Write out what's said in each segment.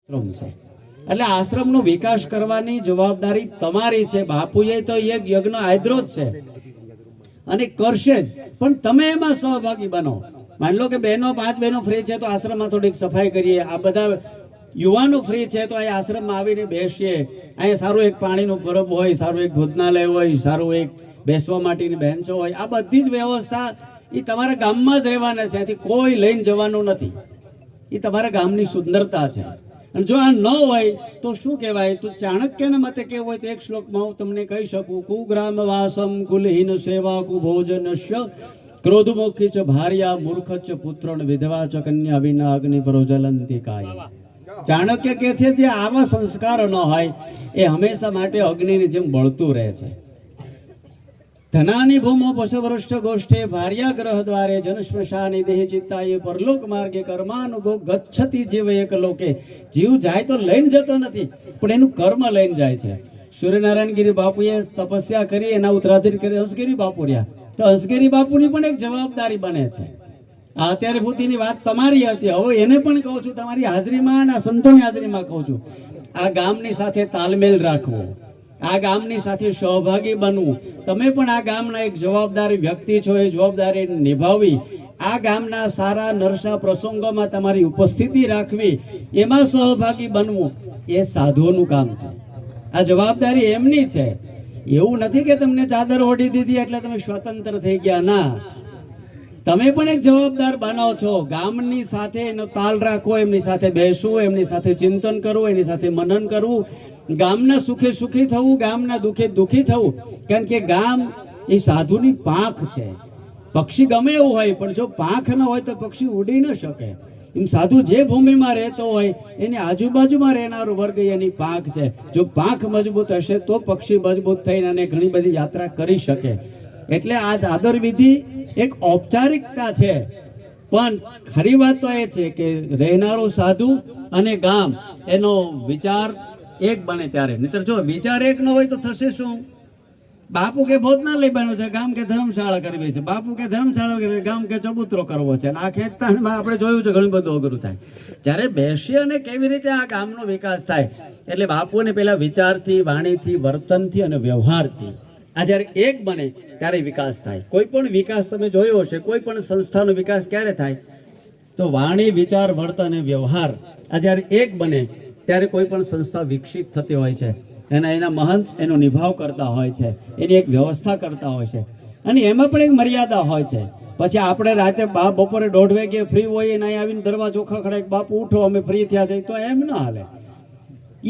આશ્રમ છે એટલે આશ્રમનો વિકાસ કરવાની જવાબદારી તમારી છે. બાપુએ તો એક યજ્ઞ આદરો જ છે અને કરશે જ, પણ તમે એમાં સહભાગી બનો. માની લો કે 5 બહેનો ફ્રી છે તો આશ્રમમાં થોડીક સફાઈ કરીએ. આ બધા યુવાનો ફ્રી છે તો અહીં આશ્રમમાં આવીને બેસીએ. અહીંયા સારું એક પાણીનું પરબ હોય, સારું એક ભોજનાલય હોય, સારું એક બેસવા માટેની બેન્ચો હોય. આ બધી જ વ્યવસ્થા એ તમારા ગામમાં જ રહેવાના છે, ત્યાંથી કોઈ લઈને જવાનું નથી. એ તમારા ગામની સુંદરતા છે. અને જો આ ન હોય તો શું કહેવાય? તો ચાણક્યના મતે કેવું હોય તો એક શ્લોકમાં હું તમને કહી શકું, કુગ્રામ વાસમ કુલહીન સેવા કુભોજનસ્ય ક્રોધમુખી ચ ભાર્યા મૂર્ખ ચ પુત્રણ વિધવા ચ કન્યા વિના અગ્નિ પ્રજ્વલંતી કાય. ચાણક્ય કહે છે જે આવા સંસ્કાર ન હોય એ હંમેશા માટે અગ્નિની જેમ બળતું રહે છે. ધનાની ભૂમો પશવૃષ્ટ ગોષ્ઠે ભાર્યા ગ્રહ દ્વારે જનશ્મશાની દેહ ચિત્તાએ પરલોક માર્ગે કર્માનુગો ગચ્છતિ જીવ એક લોકે. જીવ જાય તો લઈને જતો નથી, પણ એનું કર્મ લઈને જાય છે. સૂર્યનારાયણગીરી બાપુએ તપસ્યા કરી, એના ઉત્તરાધિકારી કરી હંસગીરી બાપુ રહ્યા. તો હંસગીરી બાપુની પણ એક જવાબદારી બને છે. આ અત્યારે સુધીની વાત તમારી હતી, હવે એને પણ કહું છું, તમારી હાજરીમાં અને સંતોની હાજરીમાં કહું છું, આ ગામની સાથે તાલમેલ રાખવો, આ ગામની સાથે સહભાગી બનવું. તમે પણ આ ગામના એક જવાબદાર વ્યક્તિ છો, એ જવાબદારી નિભાવવી. આ ગામના સારા નરસા પ્રસંગોમાં તમારી ઉપસ્થિતિ રાખવી, એમાં સહભાગી બનવું, એ સાધુઓનું કામ છે. આ જવાબદારી એમની છે. એવું નથી કે તમને ચાદર ઓઢી દીધી એટલે તમે સ્વતંત્ર થઈ ગયા. ના, તમે પણ એક જવાબદાર બનાવો છો. ગામની સાથે એનો તાલ રાખવો, એમની સાથે બેસવું, એમની સાથે ચિંતન કરવું, એની સાથે મનન કરવું, ગામના સુખે સુખી થવું, ગામના દુઃખે દુઃખી થવું. કારણ કે ગામ એ સાધુની પાંખ છે. પક્ષી ગમે એવું હોય, પણ જો પાંખ ન હોય તો પક્ષી ઉડી ન શકે. એમ સાધુ જે ભૂમિમાં રહેતો હોય એની આજુબાજુમાં રહેનારો વર્ગ એની પાંખ છે. જો પાંખ મજબૂત હશે તો પક્ષી મજબૂત થઈને અને ઘણી બધી યાત્રા કરી શકે. એટલે આ આદર વિધિ એક ઔપચારિકતા છે, પણ ખરી વાત તો એ છે કે રહેનારો સાધુ અને ગામ એનો વિચાર એક બને ત્યારે. નહીતર જો વિચાર એક ન હોય તો થશે શું? બાપુ કે ભોજનાલય બન્યું છે, ગામ કે ધર્મશાળા કરવી છે. બાપુ કે ધર્મશાળા કરવી, ગામ કે ચબૂતરો કરવો છે. આ ખેતતાણમાં આપણે જોયું છે ઘણું બધું અઘરું થાય. જ્યારે બેસી અને કેવી રીતે આ ગામનો વિકાસ થાય, એટલે બાપુને પેલા વિચારથી, વાણીથી, વર્તનથી અને વ્યવહારથી આ જ્યારે એક બને ત્યારે વિકાસ થાય. કોઈ પણ વિકાસ તમે જોયો હશે, કોઈ પણ સંસ્થાનો વિકાસ ક્યારે થાય? તો વાણી, વિચાર, વર્તન અને વ્યવહાર આ જ્યારે એક બને ત્યારે કોઈ પણ સંસ્થા વિકસિત થતી હોય છે. એના મહંત એનો નિભાવ કરતા હોય છે, એની એક વ્યવસ્થા કરતા હોય છે, અને એમાં પણ એક મર્યાદા હોય છે. પછી આપણે રાતે બપોરે 1:30 વાગે ફ્રી હોઈએ અને અહીં આવીને દરવાજો ખખડાય, બાપુ ઉઠો અમે ફ્રી થયા છે, તો એમ ન હાલે.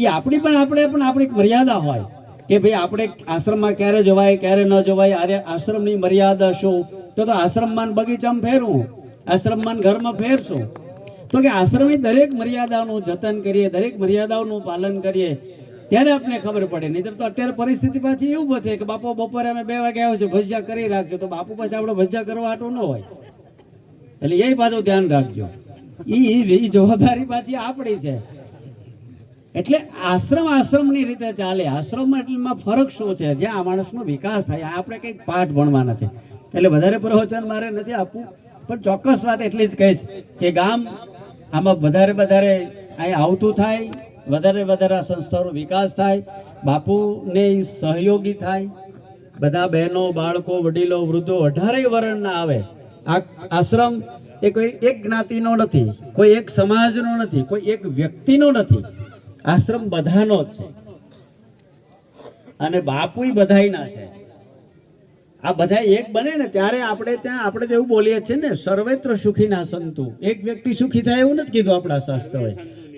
એ આપણી પણ આપણી એક મર્યાદા હોય કે ભાઈ આપણે આશ્રમમાં ક્યારે જવાય, ક્યારે ન જવાય. અરે આશ્રમની મર્યાદા શું? તો આશ્રમમાં બગીચામાં ફેરવું, આશ્રમમાં ઘરમાં ફેરશું. તો કે આશ્રમની દરેક મર્યાદાઓનું જતન કરીએ, દરેક મર્યાદાઓનું પાલન કરીએ, ત્યારે આપણે ખબર પડે. નહીં તો અત્યારે પરિસ્થિતિ પાછી એવું બને કે બાપુ બપોરે અમે 2 વાગે આવ્યો છે, ભજીયા કરી રાખજો. તો બાપુ પછી આપણે ભજીયા કરવા હાટું ન હોય, એટલે એ પાછું ધ્યાન રાખજો. એ જવાબદારી પાછી આપણી છે. એટલે આશ્રમની રીતે ચાલે. આશ્રમમાં ફરક શું છે? જ્યાં આ માણસનો વિકાસ થાય. આપણે કંઈક પાઠ ભણવાના છે, એટલે વધારે પ્રવચન મારે નથી આપવું, પણ ચોક્કસ વાત એટલી જ કહીશ કે ગામ આમાં વધારે અહીં આવતું થાય, વધારે સંસ્થાનો વિકાસ થાય, બાપુને સહયોગી થાય. બધા બહેનો, બાળકો, વડીલો, વૃદ્ધો 18 વર્ણના આવે. આ આશ્રમ એ કોઈ એક જ્ઞાતિનો નથી, કોઈ એક સમાજનો નથી, કોઈ એક વ્યક્તિનો નથી. આશ્રમ બધાનો જ છે, અને બાપુય બધાયના છે. આ બધા એક બને ને ત્યારે આપણે તો એવું બોલીએ છીએ ને, સર્વેત્ર સુખીના સંતુ. એક વ્યક્તિ સુખી થાય એવું નથી કીધું આપણા શાસ્ત્રોએ.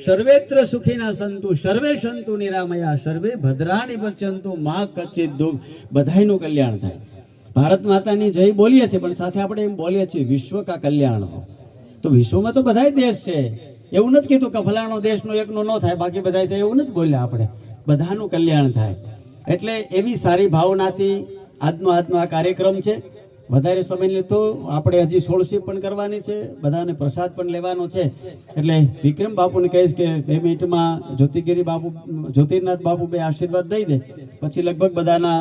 સર્વેત્ર સુખીના સંતુ, સર્વે સંતુ નિરામયા, સર્વે ભદ્રાણી પચ્યંતુ, મા કચ્ચિત દુઃખ. બધાયનું કલ્યાણ થાય. ભારત માતાની જય બોલીએ છીએ, પણ સાથે આપણે એમ બોલીએ છીએ વિશ્વ કા કલ્યાણ હો. તો વિશ્વમાં તો બધાય દેશ છે. એવું નથી કીધું કે ફલાણો દેશનો એકનો ન થાય, બાકી બધા થાય, એવું નથી બોલ્યા આપણે. બધાનું કલ્યાણ થાય. એટલે એવી સારી ભાવનાથી આજનો આ કાર્યક્રમ છે. વધારે સમય લેતો આપણે હજી 16 પણ કરવાની છે, બધાને પ્રસાદ પણ લેવાનો છે. એટલે વિક્રમ બાપુને કહીશ કે 2 મિનિટમાં જ્યોતિર્નાથ બાપુ 2 આશીર્વાદ દઈ દે, પછી લગભગ બધાના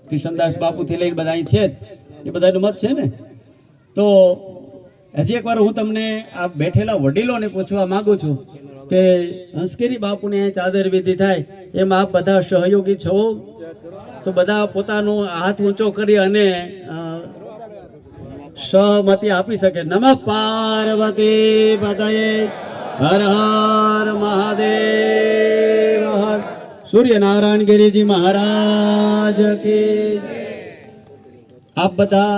કિશનદાસ બાપુથી લઈને બધા અહીં છે જ, એ બધાનો મત છે ને. તો હજી એકવાર હું તમને આ બેઠેલા વડીલોને પૂછવા માંગુ છું કે હંસગીરી બાપુની અહીં ચાદર વિધિ થાય એમ આપ બધા સહયોગી છો તો બધા પોતાનો હાથ ઊંચો કરી અને સહમતી આપી શકે. નમઃ પાર્વતી પતયે હર હર મહાદેવ હર. સૂર્યનારાયણ ગિરિજી મહારાજ કી. આપ બધા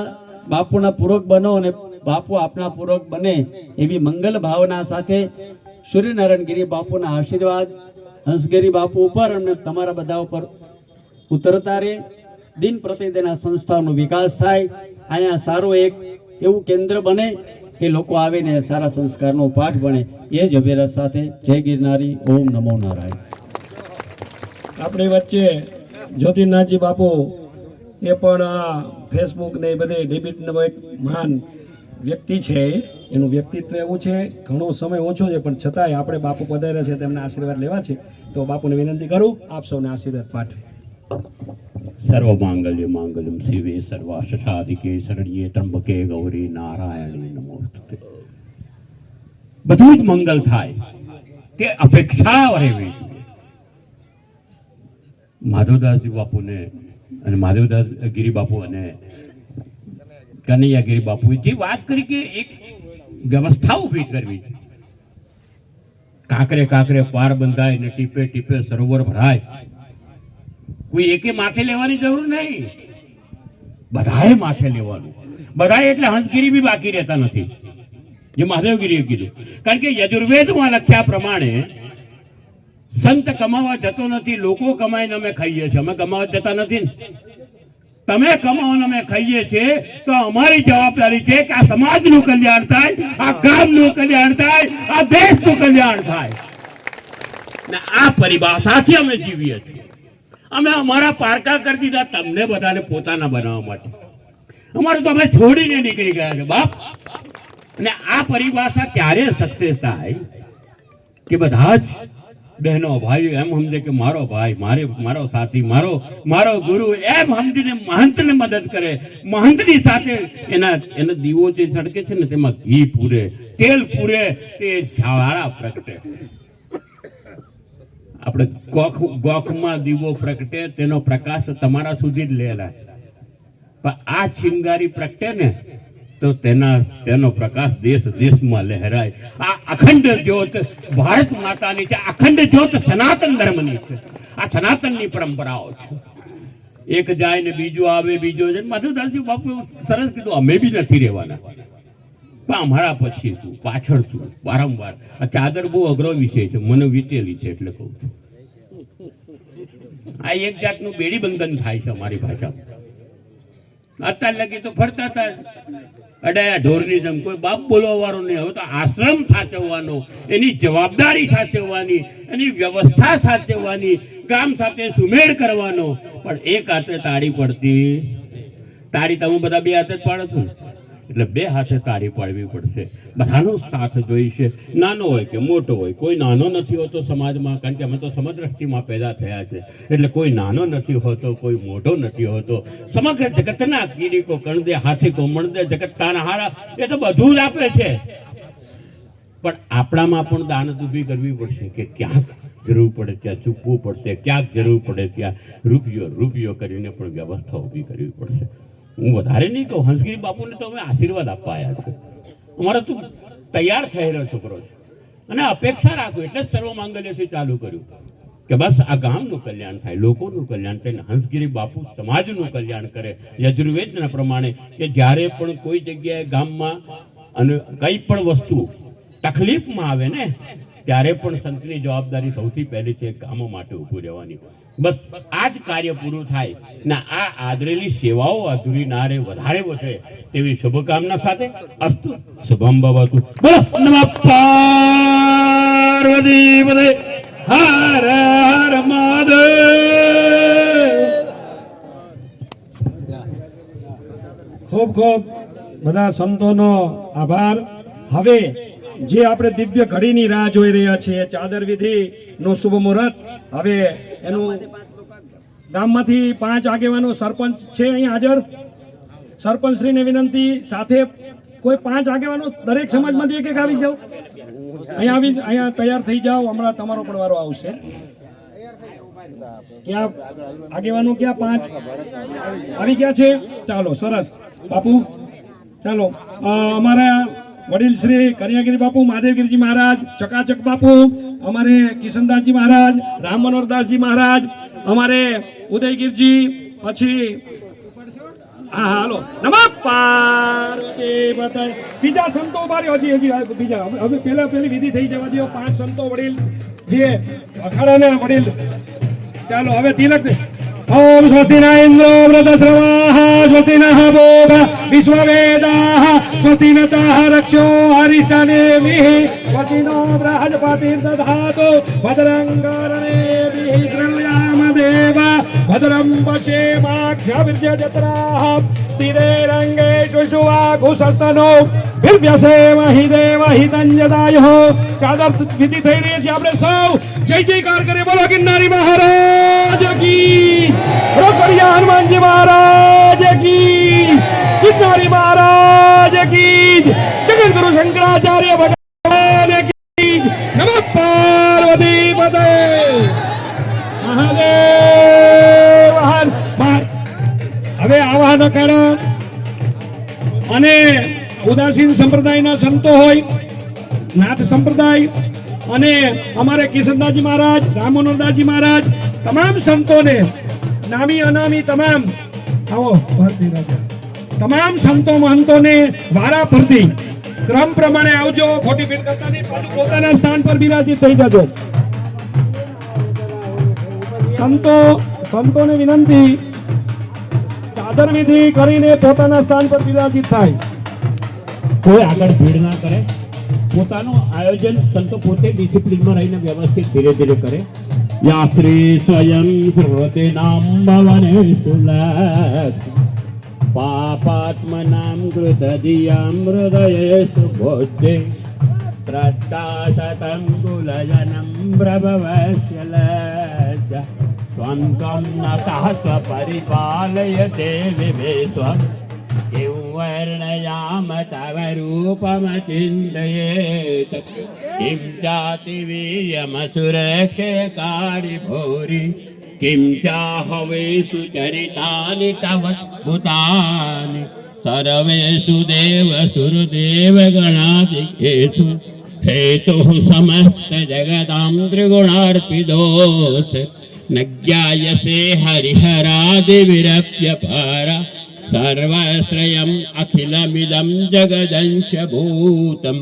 બાપુના પૂરક બનો અને બાપુ આપના પૂરક બને એવી મંગલ ભાવના સાથે સૂર્યનારાયણ ગિરી બાપુના આશીર્વાદ હંસગીરી બાપુ ઉપર અને તમારા બધા ઉપર ઉતરતા રહે. દિન પ્રતિદિન આ સંસ્થાનો વિકાસ થાય. અહીંયા સારું એક એવું કેન્દ્ર બને કે લોકો આવીને સારા સંસ્કારનો પાઠ ભણે. એ જ અભિલાષ સાથે જય ગિરનારી. ઓમ નમો નારાયણ. આપણી વચ્ચે જ્યોતિનાથજી બાપુ એ પણ આ ફેસબુક ને એ બધે ડેબિટનો એક મહાન વ્યક્તિ છે. એનું વ્યક્તિત્વ એવું છે, ઘણો સમય ઓછો છે પણ છતાંય આપણે બાપુ પધાર્યા છે તેમના આશીર્વાદ લેવા છે. તો બાપુને વિનંતી કરું આપ સૌને આશીર્વાદ પાઠવે. સર્વ માંગલ્ય માંગલ્યમ શિવે સર્વાર્થ સાધિકે શરણ્યે ત્રંબકે ગૌરી નારાયણી નમોસ્તુતે. બધું જ મંગલ થાય કે અપેક્ષા રહેવી જોઈએ. માધવદાસજી બાપુને અને માધવદાસ ગિરી બાપુ અને કનૈયા ગિરી બાપુએ જે વાત કરી કે એક વ્યવસ્થા ઊભી કરવી છે. કાંકરે કાંકરે પાર બંધાય ને ટીપે ટીપે સરોવર ભરાય. કોઈ એકે માથે લેવાની જરૂર નહીં, બધાએ માથે લેવાનું. બધાએ એટલે હંસગીરી બી બાકી રહેતા નથી, જે મહાદેવગીરીએ કીધું. કારણ કે યજુર્વેદમાં લખ્યા પ્રમાણે સંત કમાવા જતો નથી, લોકો કમાઈને અમે ખાઈએ છીએ. અમે કમાવા જતા નથી ને. તમે કમાવો અમે ખાઈએ છીએ તો અમારી જવાબદારી છે કે આ સમાજનું કલ્યાણ થાય, આ ગામનું કલ્યાણ થાય, આ દેશનું કલ્યાણ થાય. ને આ પરિભાષાથી અમે જીવીએ છીએ. અમે અમારા પારકા કરી દીધા તમને બધાને પોતાના બનાવવા માટે. અમારું તો અમે છોડીને નીકળી ગયા છે બાપ. અને આ પરિભાષા ત્યારે સક્સેસ થાય કે બધા જ બહેનો ભાઈઓ એમ સમજે કે મારો ભાઈ, મારો સાથી, મારો ગુરુ એમ સમજીને મહંતને મદદ કરે. મહંતની સાથે એના દીવો જે સળકે છે ને તેમાં ઘી પૂરે, તેલ પૂરે, તે જ્વાળા પ્રગટે. આપણે ગોખમાં દીવો પ્રગટે, તેનો પ્રકાશ તમારા સુધી જ લેલાય. પણ આ ચિંગારી પ્રગટે ને તો તેનો પ્રકાશ દેશ દેશમાં લહેરાય. આ અખંડ જ્યોત ભારત માતાની છે, અખંડ જ્યોત સનાતન ધર્મની છે. આ સનાતનની પરંપરાઓ છે. એક જાય ને બીજો આવે, બીજો જાય. માધવદાસજી બાપુ સરસ કીધું, અમે બી નથી રહેવાના, પણ અમારા પછી શું, પાછળ શું. વારંવાર આ ચાદર બહુ અઘરો વિષય છે, મને વીતેલી છે એટલે કહું છું. આ એક જાતનું બેડી બંધન થાય છે અમારી ભાષામાં. અત્યાર લગી તો ફરતા હતા અડાયા ઢોરની જેમ, કોઈ બાપ બોલવા વાળો નહીં. હવે તો આશ્રમ સાચવવાનો, એની જવાબદારી સાચવવાની, એની વ્યવસ્થા સાચવવાની, ગામ સાથે સુમેળ કરવાનો. પણ એક હાથે તાળી પડતી. તાળી તમે બધા બે હાથે જ પાડો છો ને, એટલે બે હાથે તાળી પાડવી પડશે. બધાનો સાથ જોઈશે, નાનો હોય કે મોટો હોય. કોઈ નાનો નથી હોતો સમાજમાં, કારણ કે અમે તો સમદ્રષ્ટિમાં પેદા થયા છે. એટલે કોઈ નાનો નથી હોતો, કોઈ મોટો નથી હોતો. સમગ્ર જગતના કીડી કો કણ દે, હાથી કો મણ દે, જગત તાના હારા. એ તો બધું જ આપે છે. પણ આપણામાં પણ દાનત ઊભી કરવી પડશે કે ક્યાંક જરૂર પડે ત્યાં ચૂકવું પડશે, ક્યાંક જરૂર પડે ત્યાં રૂપિયો કરીને પણ વ્યવસ્થા ઊભી કરવી પડશે. હું વધારે નહીં કહું, હંસગીરી બાપુને તો અમે આશીર્વાદ આપવા આવ્યા છે. અમારો તો તૈયાર થયેલો છોકરો છે અને અપેક્ષા રાખો એટલે જ સર્વ માંગલ્યથી ચાલુ કર્યું કે બસ આ ગામનું કલ્યાણ થાય, લોકોનું કલ્યાણ થાય. હંસગીરી બાપુ સમાજનું કલ્યાણ કરે યજુર્વેદના પ્રમાણે કે જ્યારે પણ કોઈ જગ્યાએ ગામમાં અને કંઈ પણ વસ્તુ તકલીફમાં આવે ને ત્યારે પણ સંતની જવાબદારી સૌથી પહેલી છે ગામો માટે ઊભું રહેવાની. બસ આ જ કાર્ય પૂરું થાય ને આ આદરેલી સેવાઓ અધૂરી ના રહે, વધારે વધે તેવી શુભકામના સાથે અસ્તુ શુભમ ભવતુ. બોલો નમઃ પાર્વતી પતયે હર હર મહાદેવ. ખૂબ ખૂબ બધા સંતોનો આભાર. હવે જે આપણે દિવ્ય ઘડીની રાહ જોઈ રહ્યા છીએ, ચાદર વિધિ નો શુભ મુહૂર્ત. હવે એનું ગામમાંથી 5 આગેવાનો સરપંચ છે અહીં હાજર. સરપંચ શ્રીને વિનંતી, સાથે કોઈ 5 આગેવાનો દરેક સમાજમાંથી એક આવી જાઓ, અહીંયા તૈયાર થઈ જાઓ, હમણાં તમારો પણ વારો આવશે. ક્યાં આગેવાનો, ક્યાં 5 આવી ગયા છે? ચાલો, સરસ બાપુ. ચાલો, અમારા વડીલ શ્રી કન્યાગીરી બાપુ, મહાદેવગીરીજી મહારાજ, ચકાચક બાપુ, અમારે કિશનદાસજી મહારાજ, રામ મનોહરદાસજી મહારાજ, અમારે ઉદયગીરજી, પછી હા હાલો નમઃ પાર્વતી પતય. બીજા સંતો ઉભા રહ્યો, હજી બીજા, હવે પેલી વિધિ થઈ જવા દો. 5 સંતો વડીલ જે અખાડાના વડીલ. ચાલો હવે તિલક. ઓમ સ્વસ્તિ ન ઇન્દ્રો વૃતશ્રવાઃ સ્વસ્તિ નઃ ભોગા વિશ્વવેદાઃ સ્વસ્તિ નઃ રક્ષો હરિષ્ઠનેમિઃ સ્વસ્તિ નો બૃહસ્પતિર્દધાતુ ભદ્રં કર્ણેમિઃ શૃણુયામ દેવા ભદ્રં પશ્યેમાક્ષભિર્યજત્રાઃ સ્થિરે રંગે ચુષ્ટુવાઘુષસ્તનો વિવ્યસેમહિ દેવહિતંજદાયઃ. ચાદર વિધિ થઈ રહી છે, આપણે સૌ જય જયકાર કરીએ. બોલો ગિરનારી મહારાજ કી, રોકડિયા હનુમાનજી મહારાજ કી, ગિરનારી મહારાજ કી, જગતગુરુ શંકરાચાર્ય ભગવાન કી. નમઃ પાર્વતી પતય. મહાદેવ હર. હવે આવા ન કરો. અને ઉદાસીન સંપ્રદાયના સંતો હોય, નાથ સંપ્રદાય, અને અમારે કિશનદાસજી મહારાજ, રામ મનોહરદાસજી મહારાજ, તમામ સંતોને, નામી અનામી તમામ, આવો ભારતી રાજા, તમામ સંતો મહંતોને વારા ફરતી ક્રમ પ્રમાણે આવજો. ખોટી ભીડ કરતા નહીં, પાછું પોતાના સ્થાન પર બિરાજિત થઈ જજો. સંતોને વિનંતી, ચાદર વિધિ કરીને પોતાના સ્થાન પર બિરાજિત થાય. કોઈ આગળ ભીડ ના કરે, પોતાનું આયોજન સંતો પોતે ડિસિપ્લિનમાં રહીને વ્યવસ્થિત ધીરે ધીરે કરે. યા શ્રી સ્વયં શ્રુતે નામ ભવને સુલત પાપાત્મનામ કૃતધિયામ હૃદયેષુ બોધ્યે ત્રષ્ટા શતં કુલજનમ પ્રભવસ્ય લજ્જ ત્વં ત્વં નતઃ સ્વપરિપાલયતે વિવેસ્વં किं वर्णयाम तव रूपमचिन्तयेत् किं चातिवीर्यमसुरक्षयकारि भूरि किं चाहवेषु चरितानि तव भूतानि सर्वेषु देवसुरदेवगणादिकेषु हेतुः समस्तजगतां त्रिगुणार्पितोऽस्य न ज्ञायसे हरिहरादिविरप्यपारा सर्वाश्रयम् अखिलमिदं जगदंशभूतम्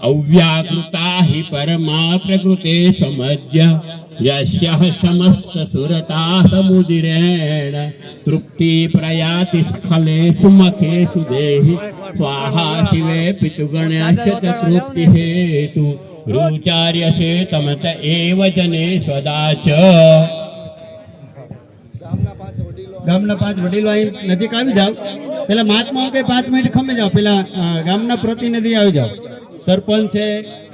अव्याकृता हि परमा प्रकृते समज्य यस्यः समस्तसुरता समुदिरेण तृप्ति प्रयाति स्खलेषु मखेषु देहि स्वाहा शिवे पितुगणस्य च तृप्तिहेतु रुचार्यसे तमत एव जने सदाच. ગામના 5 વડીલો અહીં નજીક આવી જાવ. પેલા મહાત્માઓ કે 5 મિનિટ ખમી જાવ. પેલા ગામના પ્રતિનિધિ આવી જાવ. સરપંચ છે,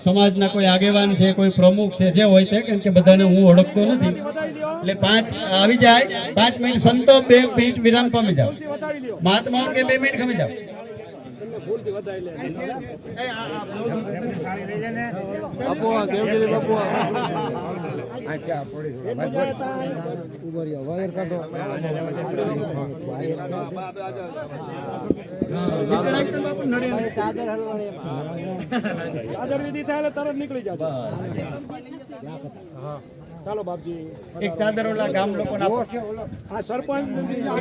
સમાજના કોઈ આગેવાન છે, કોઈ પ્રમુખ છે, જે હોય તે, કેમ કે બધાને હું ઓળખતો નથી, એટલે 5 આવી જાય. 5 મિનિટ સંતો 2 મિનિટ વિરામ પામી જાવ. મહાત્માઓ કે 2 મિનિટ ખમી જાવ. ચાદર વિધિ થાય તરત નીકળી જાય. ચાલો બાપજી, એક ચાદર ઓલા ગામ લોકોને આપો. આ સરપંચ આવી જાવ.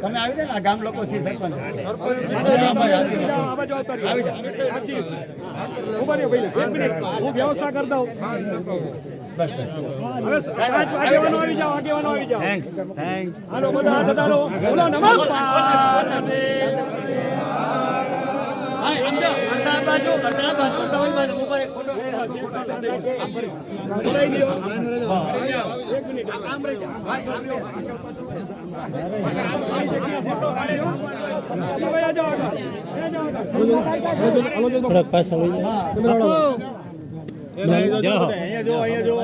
તમે આવી જાવ ને, આ ગામ લોકો છે સરપંચ. આવી જાવ. ઉભા રહ્યો ભાઈ, 1 મિનિટ હું વ્યવસ્થા કરી દઉં. હવે આગેવાનો આવી જાઓ, આગેવાનો આવી જાઓ. હાલો બધા હાથ ઉઠાડો. બોલો નમઃ પાર્વતી. અડધા બાજુ ધવલ બાજુ ઉપર એક ફોટો. અહીંયા જો